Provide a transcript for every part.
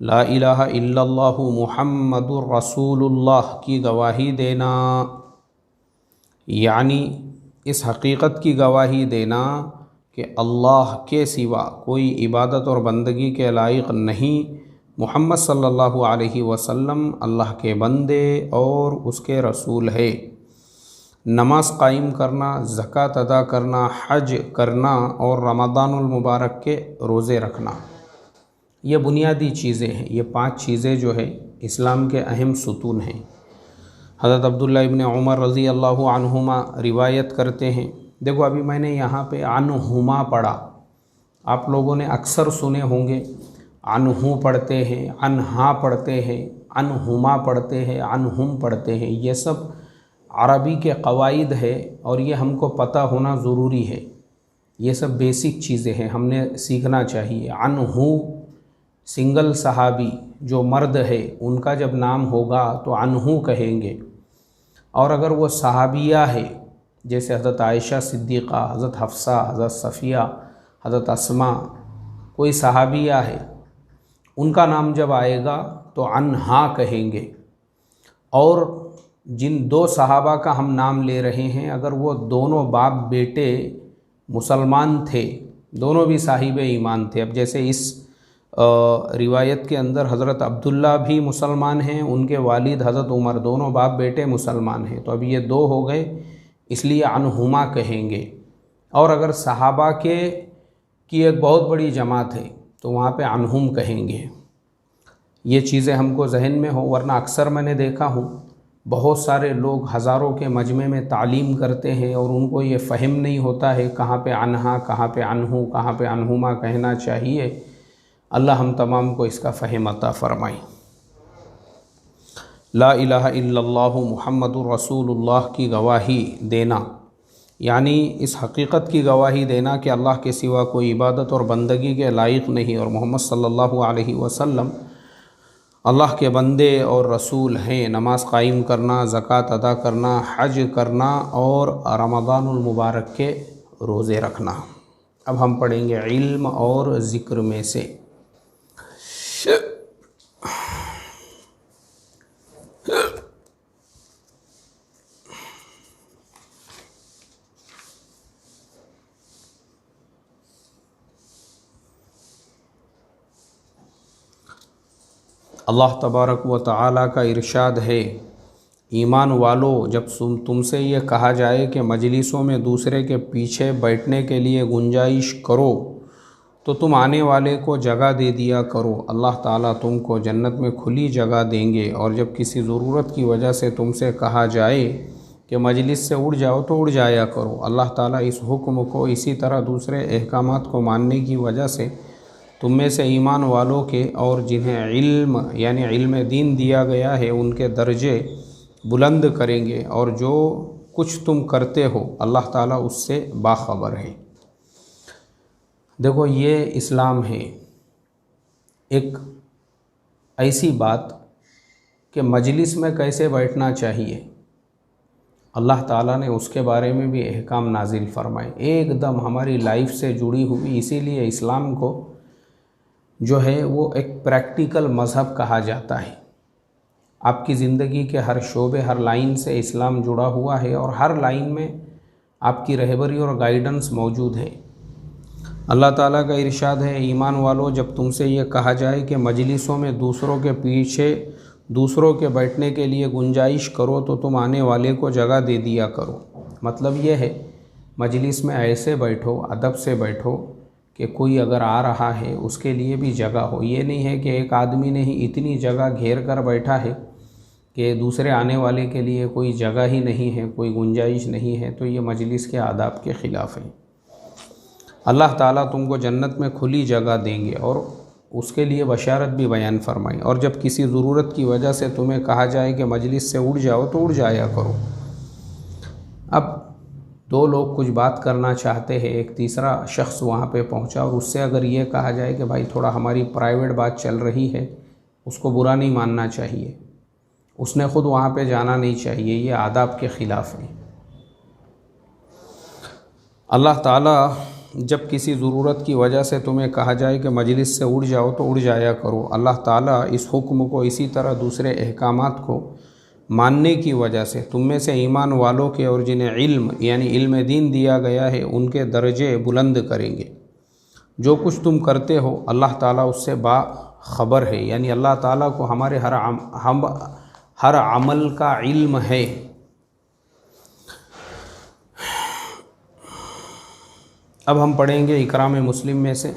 لا الہ الا اللہ محمد الرسول اللہ کی گواہی دینا، یعنی اس حقیقت کی گواہی دینا کہ اللہ کے سوا کوئی عبادت اور بندگی کے لائق نہیں، محمد صلی اللہ علیہ وسلم اللہ کے بندے اور اس کے رسول ہے۔ نماز قائم کرنا، زکوٰۃ ادا کرنا، حج کرنا اور رمضان المبارک کے روزے رکھنا، یہ بنیادی چیزیں ہیں۔ یہ 5 چیزیں جو ہے اسلام کے اہم ستون ہیں۔ حضرت عبداللہ ابن عمر رضی اللہ عنہما روایت کرتے ہیں، دیکھو ابھی میں نے یہاں پہ عنہما پڑھا، آپ لوگوں نے اکثر سنے ہوں گے عنہ پڑھتے ہیں، عنہا پڑھتے ہیں، عنہما پڑھتے ہیں، عنہم پڑھتے ہیں۔ یہ سب عربی کے قواعد ہے اور یہ ہم کو پتہ ہونا ضروری ہے۔ یہ سب بیسک چیزیں ہیں، ہم نے سیکھنا چاہیے۔ عنہ سنگل صحابی جو مرد ہے ان کا جب نام ہوگا تو عنہ کہیں گے، اور اگر وہ صحابیہ ہے جیسے حضرت عائشہ صدیقہ، حضرت حفصہ، حضرت صفیہ، حضرت اسماء، کوئی صحابیہ ہے، ان کا نام جب آئے گا تو عنہا کہیں گے۔ اور جن 2 صحابہ کا ہم نام لے رہے ہیں، اگر وہ دونوں باپ بیٹے مسلمان تھے، دونوں بھی صاحب ایمان تھے، اب جیسے اس روایت کے اندر حضرت عبداللہ بھی مسلمان ہیں، ان کے والد حضرت عمر، دونوں باپ بیٹے مسلمان ہیں، تو اب یہ 2 ہو گئے، اس لیے عنہما کہیں گے۔ اور اگر صحابہ کی ایک بہت بڑی جماعت ہے تو وہاں پہ عنہم کہیں گے۔ یہ چیزیں ہم کو ذہن میں ہو، ورنہ اکثر میں نے دیکھا ہوں بہت سارے لوگ ہزاروں کے مجمع میں تعلیم کرتے ہیں اور ان کو یہ فہم نہیں ہوتا ہے کہاں پہ عنہا، کہاں پہ عنہ، کہاں پہ عنہما کہنا چاہیے۔ اللہ ہم تمام کو اس کا فہم عطا فرمائے۔ لا الہ الا اللہ محمد الرسول اللہ کی گواہی دینا، یعنی اس حقیقت کی گواہی دینا کہ اللہ کے سوا کوئی عبادت اور بندگی کے لائق نہیں، اور محمد صلی اللہ علیہ وسلم اللہ کے بندے اور رسول ہیں۔ نماز قائم کرنا، زکوٰۃ ادا کرنا، حج کرنا اور رمضان المبارک کے روزے رکھنا۔ اب ہم پڑھیں گے علم اور ذکر میں سے۔ اللہ تبارک و تعالیٰ کا ارشاد ہے، ایمان والو جب تم سے یہ کہا جائے کہ مجلسوں میں دوسرے کے پیچھے بیٹھنے کے لیے گنجائش کرو تو تم آنے والے کو جگہ دے دیا کرو، اللہ تعالیٰ تم کو جنت میں کھلی جگہ دیں گے۔ اور جب کسی ضرورت کی وجہ سے تم سے کہا جائے کہ مجلس سے اٹھ جاؤ تو اٹھ جایا کرو، اللہ تعالیٰ اس حکم کو اسی طرح دوسرے احکامات کو ماننے کی وجہ سے تم میں سے ایمان والوں کے اور جنہیں علم یعنی علم دین دیا گیا ہے ان کے درجے بلند کریں گے، اور جو کچھ تم کرتے ہو اللہ تعالیٰ اس سے باخبر ہے۔ دیکھو یہ اسلام ہے، ایک ایسی بات کہ مجلس میں کیسے بیٹھنا چاہیے، اللہ تعالیٰ نے اس کے بارے میں بھی احکام نازل فرمائے، ایک دم ہماری لائف سے جڑی ہوئی۔ اسی لیے اسلام کو جو ہے وہ ایک پریکٹیکل مذہب کہا جاتا ہے۔ آپ کی زندگی کے ہر شعبے، ہر لائن سے اسلام جڑا ہوا ہے، اور ہر لائن میں آپ کی رہبری اور گائیڈنس موجود ہے۔ اللہ تعالیٰ کا ارشاد ہے، ایمان والو جب تم سے یہ کہا جائے کہ مجلسوں میں دوسروں کے پیچھے دوسروں کے بیٹھنے کے لیے گنجائش کرو تو تم آنے والے کو جگہ دے دیا کرو۔ مطلب یہ ہے مجلس میں ایسے بیٹھو، ادب سے بیٹھو کہ کوئی اگر آ رہا ہے اس کے لیے بھی جگہ ہو۔ یہ نہیں ہے کہ ایک آدمی نے ہی اتنی جگہ گھیر کر بیٹھا ہے کہ دوسرے آنے والے کے لیے کوئی جگہ ہی نہیں ہے، کوئی گنجائش نہیں ہے، تو یہ مجلس کے آداب کے خلاف ہے۔ اللہ تعالیٰ تم کو جنت میں کھلی جگہ دیں گے اور اس کے لیے بشارت بھی بیان فرمائی۔ اور جب کسی ضرورت کی وجہ سے تمہیں کہا جائے کہ مجلس سے اٹھ جاؤ تو اٹھ جایا کرو۔ اب 2 لوگ کچھ بات کرنا چاہتے ہیں، ایک تیسرا شخص وہاں پہ پہنچا اور اس سے اگر یہ کہا جائے کہ بھائی تھوڑا ہماری پرائیویٹ بات چل رہی ہے، اس کو برا نہیں ماننا چاہیے، اس نے خود وہاں پہ جانا نہیں چاہیے، یہ آداب کے خلاف ہے۔ اللہ تعالیٰ جب کسی ضرورت کی وجہ سے تمہیں کہا جائے کہ مجلس سے اٹھ جاؤ تو اٹھ جایا کرو۔ اللہ تعالیٰ اس حکم کو اسی طرح دوسرے احکامات کو ماننے کی وجہ سے تم میں سے ایمان والوں کے اور جنہیں علم یعنی علم دین دیا گیا ہے ان کے درجے بلند کریں گے۔ جو کچھ تم کرتے ہو اللہ تعالیٰ اس سے باخبر ہے، یعنی اللہ تعالیٰ کو ہمارے ہر عمل کا علم ہے۔ اب ہم پڑھیں گے اکرام مسلم میں سے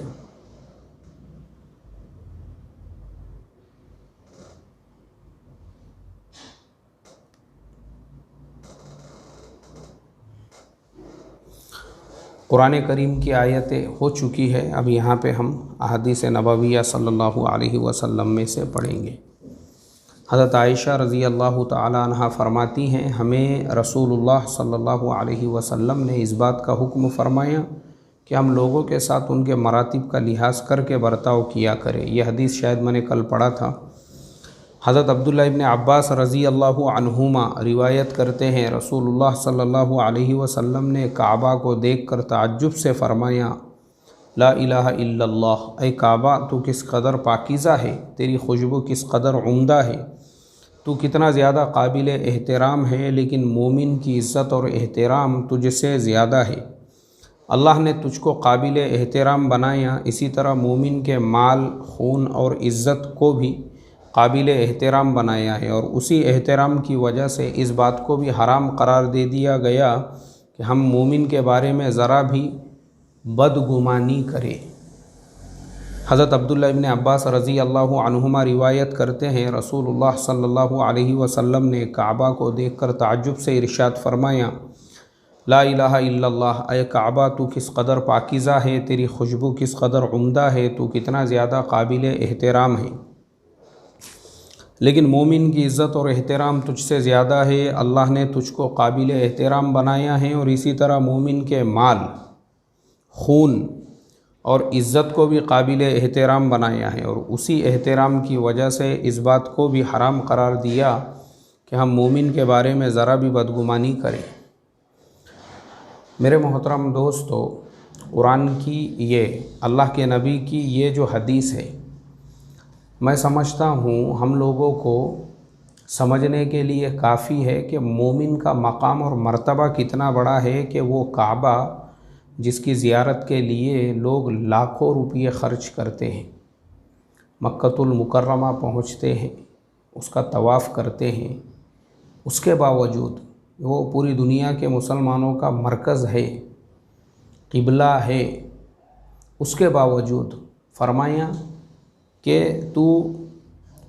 قرآن کریم کی آیتیں ہو چکی ہے، اب یہاں پہ ہم احادیث نبویہ صلی اللہ علیہ وسلم میں سے پڑھیں گے۔ حضرت عائشہ رضی اللہ تعالی عنہا فرماتی ہیں ہمیں رسول اللہ صلی اللہ علیہ وسلم نے اس بات کا حکم فرمایا کہ ہم لوگوں کے ساتھ ان کے مراتب کا لحاظ کر کے برتاؤ کیا کریں۔ یہ حدیث شاید میں نے کل پڑھا تھا۔ حضرت عبداللہ ابن عباس رضی اللہ عنہما روایت کرتے ہیں رسول اللہ صلی اللہ علیہ وسلم نے کعبہ کو دیکھ کر تعجب سے فرمایا لا الہ الا اللہ، اے کعبہ تو کس قدر پاکیزہ ہے، تیری خوشبو کس قدر عمدہ ہے، تو کتنا زیادہ قابل احترام ہے، لیکن مومن کی عزت اور احترام تجھ سے زیادہ ہے۔ اللہ نے تجھ کو قابل احترام بنایا، اسی طرح مومن کے مال، خون اور عزت کو بھی قابل احترام بنایا ہے، اور اسی احترام کی وجہ سے اس بات کو بھی حرام قرار دے دیا گیا کہ ہم مومن کے بارے میں ذرا بھی بدگمانی کریں۔ حضرت عبداللہ ابن عباس رضی اللہ عنہما روایت کرتے ہیں رسول اللہ صلی اللہ علیہ وسلم نے کعبہ کو دیکھ کر تعجب سے ارشاد فرمایا لا الہ الا اللہ، اے کعبہ تو کس قدر پاکیزہ ہے، تیری خوشبو کس قدر عمدہ ہے، تو کتنا زیادہ قابل احترام ہے، لیکن مومن کی عزت اور احترام تجھ سے زیادہ ہے۔ اللہ نے تجھ کو قابل احترام بنایا ہے، اور اسی طرح مومن کے مال، خون اور عزت کو بھی قابل احترام بنایا ہے، اور اسی احترام کی وجہ سے اس بات کو بھی حرام قرار دیا کہ ہم مومن کے بارے میں ذرا بھی بدگمانی کریں۔ میرے محترم دوستو، قرآن کی یہ اللہ کے نبی کی یہ جو حدیث ہے، میں سمجھتا ہوں ہم لوگوں کو سمجھنے کے لیے کافی ہے کہ مومن کا مقام اور مرتبہ کتنا بڑا ہے کہ وہ کعبہ جس کی زیارت کے لیے لوگ لاکھوں روپے خرچ کرتے ہیں، مکۃ المکرمہ پہنچتے ہیں، اس کا طواف کرتے ہیں، اس کے باوجود وہ پوری دنیا کے مسلمانوں کا مرکز ہے، قبلہ ہے، اس کے باوجود فرمایا کہ تو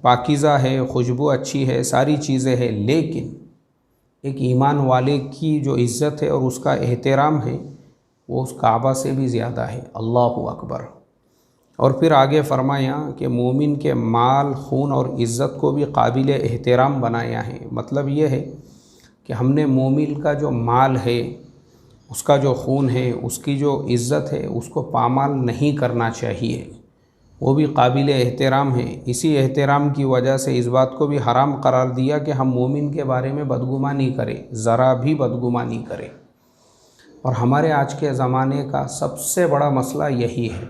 پاکیزہ ہے، خوشبو اچھی ہے، ساری چیزیں ہیں، لیکن ایک ایمان والے کی جو عزت ہے اور اس کا احترام ہے وہ اس کعبہ سے بھی زیادہ ہے۔ اللہ اکبر۔ اور پھر آگے فرمایا کہ مومن کے مال، خون اور عزت کو بھی قابل احترام بنایا ہے۔ مطلب یہ ہے کہ ہم نے مومن کا جو مال ہے، اس کا جو خون ہے، اس کی جو عزت ہے، اس کو پامال نہیں کرنا چاہیے، وہ بھی قابل احترام ہے۔ اسی احترام کی وجہ سے اس بات کو بھی حرام قرار دیا کہ ہم مومن کے بارے میں بدگمانی کریں، ذرا بھی بدگمانی کریں۔ اور ہمارے آج کے زمانے کا سب سے بڑا مسئلہ یہی ہے۔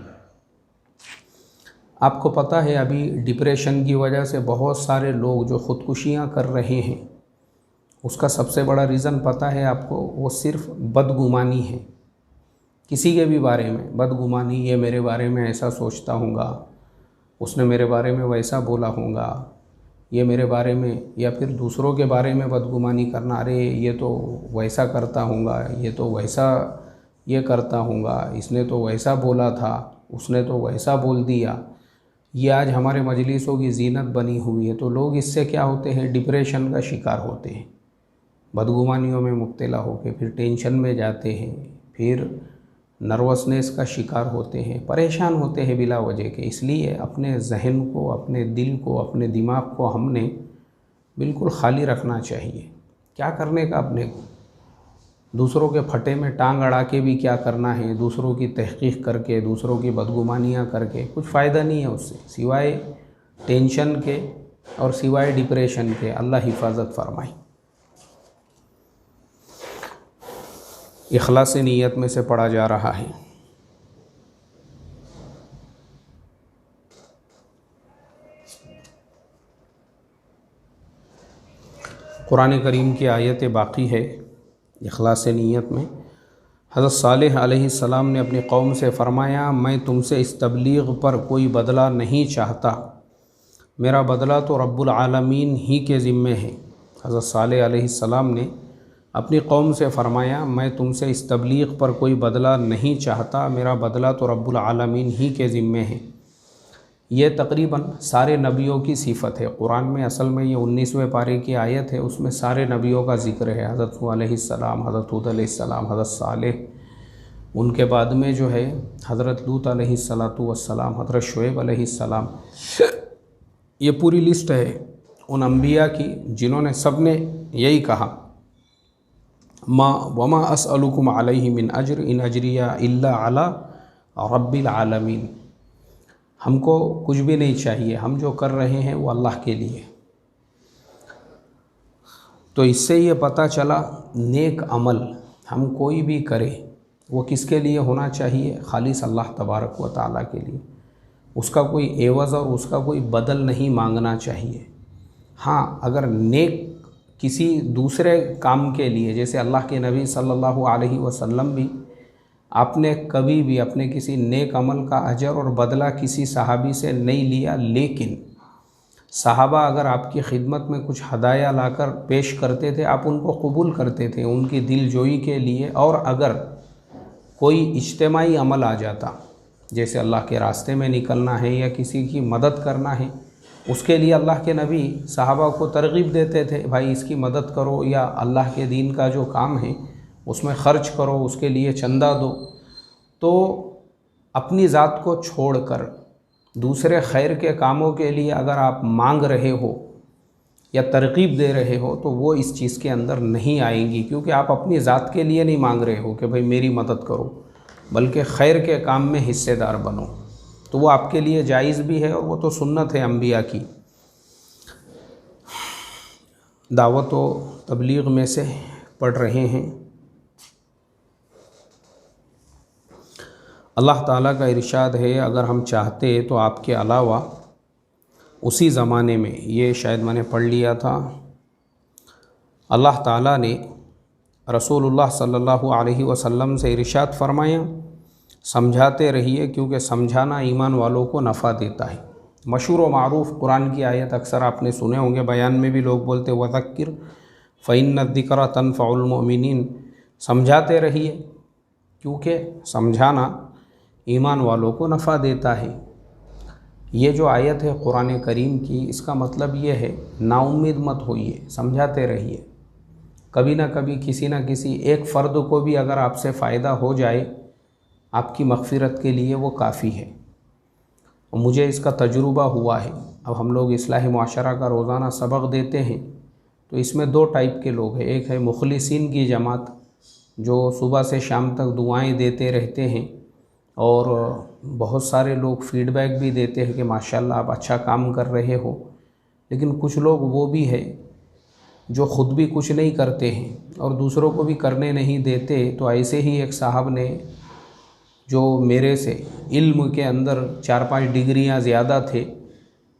آپ کو پتہ ہے ابھی ڈپریشن کی وجہ سے بہت سارے لوگ جو خودکشیاں کر رہے ہیں، اس کا سب سے بڑا ریزن پتہ ہے آپ کو، وہ صرف بدگمانی ہے۔ کسی کے بھی بارے میں بدگمانی، یہ میرے بارے میں ایسا سوچتا ہوں گا، اس نے میرے بارے میں ویسا بولا ہوں گا، یہ میرے بارے میں، یا پھر دوسروں کے بارے میں بدگمانی کرنا، ارے یہ تو ویسا کرتا ہوں گا، یہ تو ویسا یہ کرتا ہوں گا، اس نے تو ویسا بولا تھا، اس نے تو ویسا بول دیا۔ یہ آج ہمارے مجلسوں کی زینت بنی ہوئی ہے، تو لوگ اس سے کیا ہوتے ہیں، ڈپریشن کا شکار ہوتے ہیں، بدگمانیوں میں مبتلا ہو کے پھر ٹینشن میں جاتے ہیں، پھر نروسنس کا شکار ہوتے ہیں، پریشان ہوتے ہیں بلا وجہ کے۔ اس لیے اپنے ذہن کو، اپنے دل کو، اپنے دماغ کو ہم نے بالکل خالی رکھنا چاہیے۔ کیا کرنے کا اپنے کو، دوسروں کے پھٹے میں ٹانگ اڑا کے بھی کیا کرنا ہے، دوسروں کی تحقیق کر کے، دوسروں کی بدگمانیاں کر کے کچھ فائدہ نہیں ہے اس سے، سوائے ٹینشن کے اور سوائے ڈپریشن کے۔ اللہ حفاظت فرمائے۔ اخلاص نیت میں سے پڑھا جا رہا ہے۔ قرآن کریم کی آیت باقی ہے اخلاص نیت میں۔ حضرت صالح علیہ السلام نے اپنی قوم سے فرمایا، میں تم سے اس تبلیغ پر کوئی بدلہ نہیں چاہتا، میرا بدلہ تو رب العالمین ہی کے ذمے ہے۔ حضرت صالح علیہ السلام نے اپنی قوم سے فرمایا، میں تم سے اس تبلیغ پر کوئی بدلہ نہیں چاہتا، میرا بدلہ تو رب العالمین ہی کے ذمے ہے۔ یہ تقریباً سارے نبیوں کی صفت ہے۔ قرآن میں اصل میں یہ 19ویں پارے کی آیت ہے، اس میں سارے نبیوں کا ذکر ہے۔ حضرت نوح علیہ السلام، حضرت ہود علیہ السلام، حضرت صالح، ان کے بعد میں جو ہے حضرت لوط علیہ السلام، حضرت شعیب علیہ السلام، یہ پوری لسٹ ہے ان انبیاء کی جنہوں نے سب نے یہی کہا، وما اسألکم علیہ من اجر ان اجریہ الا علی رب العالمین، ہم کو کچھ بھی نہیں چاہیے، ہم جو کر رہے ہیں وہ اللہ کے لیے۔ تو اس سے یہ پتہ چلا نیک عمل ہم کوئی بھی کرے وہ کس کے لیے ہونا چاہیے؟ خالص اللہ تبارک و تعالیٰ کے لیے، اس کا کوئی عوض اور اس کا کوئی بدل نہیں مانگنا چاہیے۔ ہاں، اگر نیک کسی دوسرے کام کے لیے، جیسے اللہ کے نبی صلی اللہ علیہ وسلم بھی، آپ نے کبھی بھی اپنے کسی نیک عمل کا اجر اور بدلہ کسی صحابی سے نہیں لیا، لیکن صحابہ اگر آپ کی خدمت میں کچھ ہدایہ لا کر پیش کرتے تھے، آپ ان کو قبول کرتے تھے ان کی دل جوئی کے لیے۔ اور اگر کوئی اجتماعی عمل آ جاتا، جیسے اللہ کے راستے میں نکلنا ہے یا کسی کی مدد کرنا ہے، اس کے لیے اللہ کے نبی صحابہ کو ترغیب دیتے تھے، بھائی اس کی مدد کرو، یا اللہ کے دین کا جو کام ہے اس میں خرچ کرو، اس کے لیے چندہ دو۔ تو اپنی ذات کو چھوڑ کر دوسرے خیر کے کاموں کے لیے اگر آپ مانگ رہے ہو یا ترغیب دے رہے ہو تو وہ اس چیز کے اندر نہیں آئیں گی، کیونکہ آپ اپنی ذات کے لیے نہیں مانگ رہے ہو کہ بھئی میری مدد کرو، بلکہ خیر کے کام میں حصے دار بنو، تو وہ آپ کے لیے جائز بھی ہے، اور وہ تو سنت ہے انبیاء کی۔ دعوت و تبلیغ میں سے پڑھ رہے ہیں، اللہ تعالیٰ کا ارشاد ہے، اگر ہم چاہتے تو آپ کے علاوہ اسی زمانے میں، یہ شاید میں نے پڑھ لیا تھا، اللہ تعالیٰ نے رسول اللہ صلی اللہ علیہ وسلم سے ارشاد فرمایا، سمجھاتے رہیے کیونکہ سمجھانا ایمان والوں کو نفع دیتا ہے۔ مشہور و معروف قرآن کی آیت اکثر آپ نے سنے ہوں گے، بیان میں بھی لوگ بولتے وذکر فإن الذکر تنفع المؤمنین، سمجھاتے رہیے کیونکہ سمجھانا ایمان والوں کو نفع دیتا ہے۔ یہ جو آیت ہے قرآن کریم کی، اس کا مطلب یہ ہے نا امید مت ہوئیے، سمجھاتے رہیے، کبھی نہ کبھی کسی نہ کسی ایک فرد کو بھی اگر آپ سے فائدہ ہو جائے آپ کی مغفرت کے لیے وہ کافی ہے۔ مجھے اس کا تجربہ ہوا ہے۔ اب ہم لوگ اصلاح معاشرہ کا روزانہ سبق دیتے ہیں، تو اس میں دو ٹائپ کے لوگ ہیں، ایک ہے مخلصین کی جماعت جو صبح سے شام تک دعائیں دیتے رہتے ہیں، اور بہت سارے لوگ فیڈ بیک بھی دیتے ہیں کہ ماشاءاللہ آپ اچھا کام کر رہے ہو، لیکن کچھ لوگ وہ بھی ہے جو خود بھی کچھ نہیں کرتے ہیں اور دوسروں کو بھی کرنے نہیں دیتے۔ تو ایسے ہی ایک صاحب نے جو میرے سے علم کے اندر 4-5 ڈگریاں زیادہ تھے،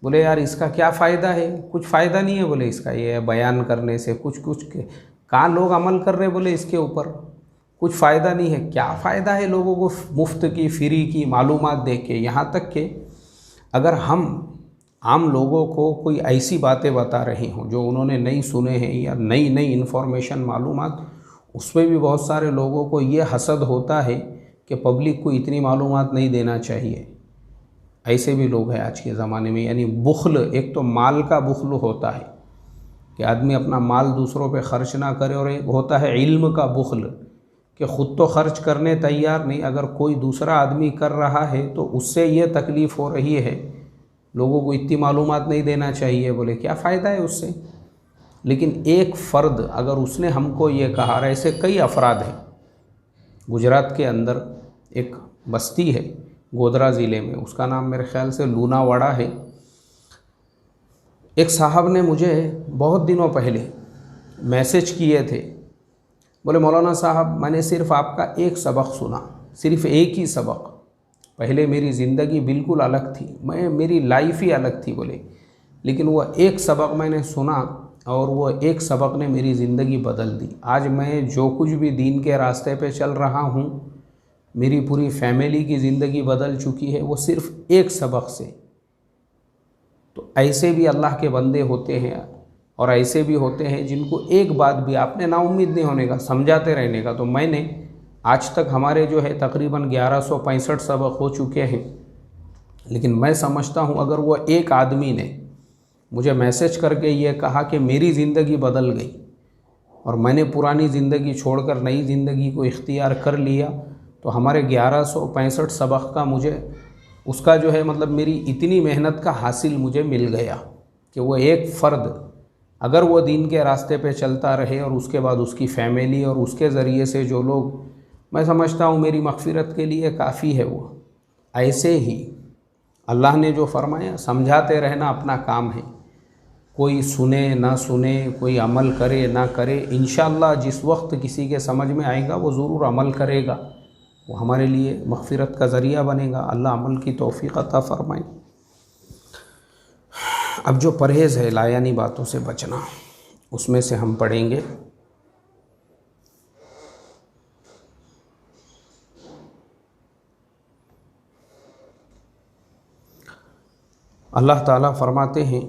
بولے یار اس کا کیا فائدہ ہے؟ کچھ فائدہ نہیں ہے بولے اس کا، یہ بیان کرنے سے کچھ کہاں لوگ عمل کر رہے بولے اس کے اوپر، کچھ فائدہ نہیں ہے۔ کیا فائدہ ہے لوگوں کو مفت کی فری کی معلومات دے کے؟ یہاں تک کہ اگر ہم عام لوگوں کو کوئی ایسی باتیں بتا رہے ہوں جو انہوں نے نہیں سنے ہیں یا نئی انفارمیشن معلومات، اس میں بھی بہت سارے لوگوں کو یہ حسد ہوتا ہے کہ پبلک کو اتنی معلومات نہیں دینا چاہیے۔ ایسے بھی لوگ ہیں آج کے زمانے میں، یعنی بخل، ایک تو مال کا بخل ہوتا ہے کہ آدمی اپنا مال دوسروں پہ خرچ نہ کرے، اور ایک ہوتا ہے علم کا بخل کہ خود تو خرچ کرنے تیار نہیں، اگر کوئی دوسرا آدمی کر رہا ہے تو اس سے یہ تکلیف ہو رہی ہے، لوگوں کو اتنی معلومات نہیں دینا چاہیے، بولے کیا فائدہ ہے اس سے؟ لیکن ایک فرد اگر اس نے ہم کو یہ کہا، اور ایسے کئی افراد ہیں، گجرات کے اندر ایک بستی ہے گودرا ضلع میں، اس کا نام میرے خیال سے لونا واڑا ہے۔ ایک صاحب نے مجھے بہت دنوں پہلے میسج کیے تھے، بولے مولانا صاحب میں نے صرف آپ کا ایک سبق سنا، صرف ایک ہی سبق، پہلے میری زندگی بالکل الگ تھی، میری لائف ہی الگ تھی بولے، لیکن وہ ایک سبق میں نے سنا، اور وہ ایک سبق نے میری زندگی بدل دی۔ آج میں جو کچھ بھی دین کے راستے پہ چل رہا ہوں، میری پوری فیملی کی زندگی بدل چکی ہے، وہ صرف ایک سبق سے۔ تو ایسے بھی اللہ کے بندے ہوتے ہیں، اور ایسے بھی ہوتے ہیں جن کو ایک بات بھی آپ نے نا امید نہیں ہونے کا، سمجھاتے رہنے کا۔ تو میں نے آج تک ہمارے جو ہے تقریباً 1165 سبق ہو چکے ہیں، لیکن میں سمجھتا ہوں اگر وہ ایک آدمی نے مجھے میسج کر کے یہ کہا کہ میری زندگی بدل گئی اور میں نے پرانی زندگی چھوڑ کر نئی زندگی کو اختیار کر لیا، تو ہمارے 1165 سبق کا مجھے اس کا جو ہے مطلب میری اتنی محنت کا حاصل مجھے مل گیا کہ وہ ایک فرد اگر وہ دین کے راستے پہ چلتا رہے اور اس کے بعد اس کی فیملی اور اس کے ذریعے سے جو لوگ، میں سمجھتا ہوں میری مغفرت کے لیے کافی ہے۔ وہ ایسے ہی اللہ نے جو فرمایا سمجھاتے رہنا اپنا کام ہے، کوئی سنے نہ سنے، کوئی عمل کرے نہ کرے، انشاءاللہ جس وقت کسی کے سمجھ میں آئے گا وہ ضرور عمل کرے گا، وہ ہمارے لیے مغفرت کا ذریعہ بنے گا۔ اللہ عمل کی توفیق عطا فرمائے۔ اب جو پرہیز ہے لایانی باتوں سے بچنا، اس میں سے ہم پڑھیں گے اللہ تعالیٰ فرماتے ہیں،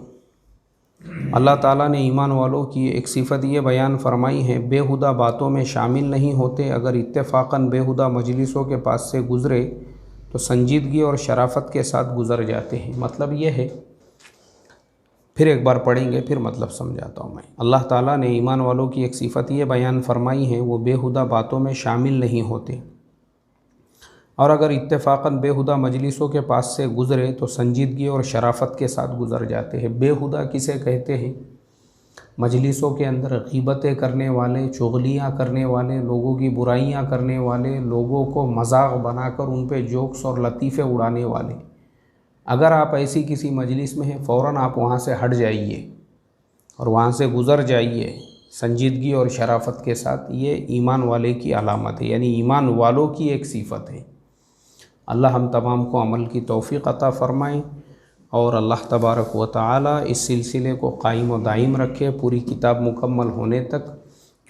اللہ تعالیٰ نے ایمان والوں کی ایک صفت یہ بیان فرمائی ہے، بےہودہ باتوں میں شامل نہیں ہوتے، اگر اتفاقاً بےہودہ مجلسوں کے پاس سے گزرے تو سنجیدگی اور شرافت کے ساتھ گزر جاتے ہیں۔ مطلب یہ ہے، پھر ایک بار پڑھیں گے پھر مطلب سمجھاتا ہوں میں۔ اللہ تعالیٰ نے ایمان والوں کی ایک صفت یہ بیان فرمائی ہے، وہ بےہودہ باتوں میں شامل نہیں ہوتے، اور اگر اتفاقاً بےہودہ مجلسوں کے پاس سے گزرے تو سنجیدگی اور شرافت کے ساتھ گزر جاتے ہیں۔ بےہودہ کسے کہتے ہیں؟ مجلسوں کے اندر غیبتیں کرنے والے، چغلیاں کرنے والے، لوگوں کی برائیاں کرنے والے، لوگوں کو مذاق بنا کر ان پہ جوکس اور لطیفے اڑانے والے۔ اگر آپ ایسی کسی مجلس میں ہیں، فوراً آپ وہاں سے ہٹ جائیے اور وہاں سے گزر جائیے سنجیدگی اور شرافت کے ساتھ۔ یہ ایمان والے کی علامت ہے، یعنی ایمان والوں کی ایک صفت ہے۔ اللہ ہم تمام کو عمل کی توفیق عطا فرمائیں، اور اللہ تبارک و تعالی اس سلسلے کو قائم و دائم رکھے پوری کتاب مکمل ہونے تک،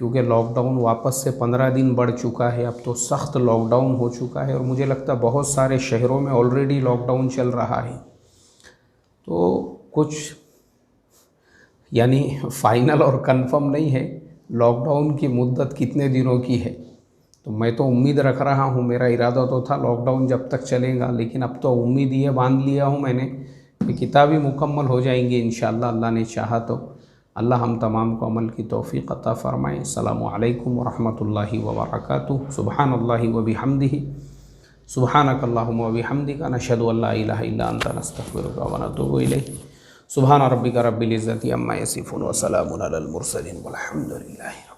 کیونکہ لاک ڈاؤن واپس سے 15 دن بڑھ چکا ہے، اب تو سخت لاک ڈاؤن ہو چکا ہے، اور مجھے لگتا ہے بہت سارے شہروں میں آلریڈی لاک ڈاؤن چل رہا ہے۔ تو کچھ یعنی فائنل اور کنفرم نہیں ہے لاک ڈاؤن کی مدت کتنے دنوں کی ہے، تو میں تو امید رکھ رہا ہوں، میرا ارادہ تو تھا لاک ڈاؤن جب تک چلے گا، لیکن اب تو امید یہ باندھ لیا ہوں میں نے کہ کتابیں مکمل ہو جائیں گی انشاءاللہ، اللہ نے چاہا تو۔ اللہ ہم تمام کو عمل کی توفیق عطا فرمائے۔ السلام علیکم ورحمۃ اللہ وبرکاتہ۔ سبحان اللہ وبحمدہ، سبحانک اللہم وبحمدک، نشہد ان لا الہ الا انت، نستغفرک ونتوب الیک۔ سبحان ربک رب العزۃ عما یصفون وسلام علی المرسلین والحمد للہ۔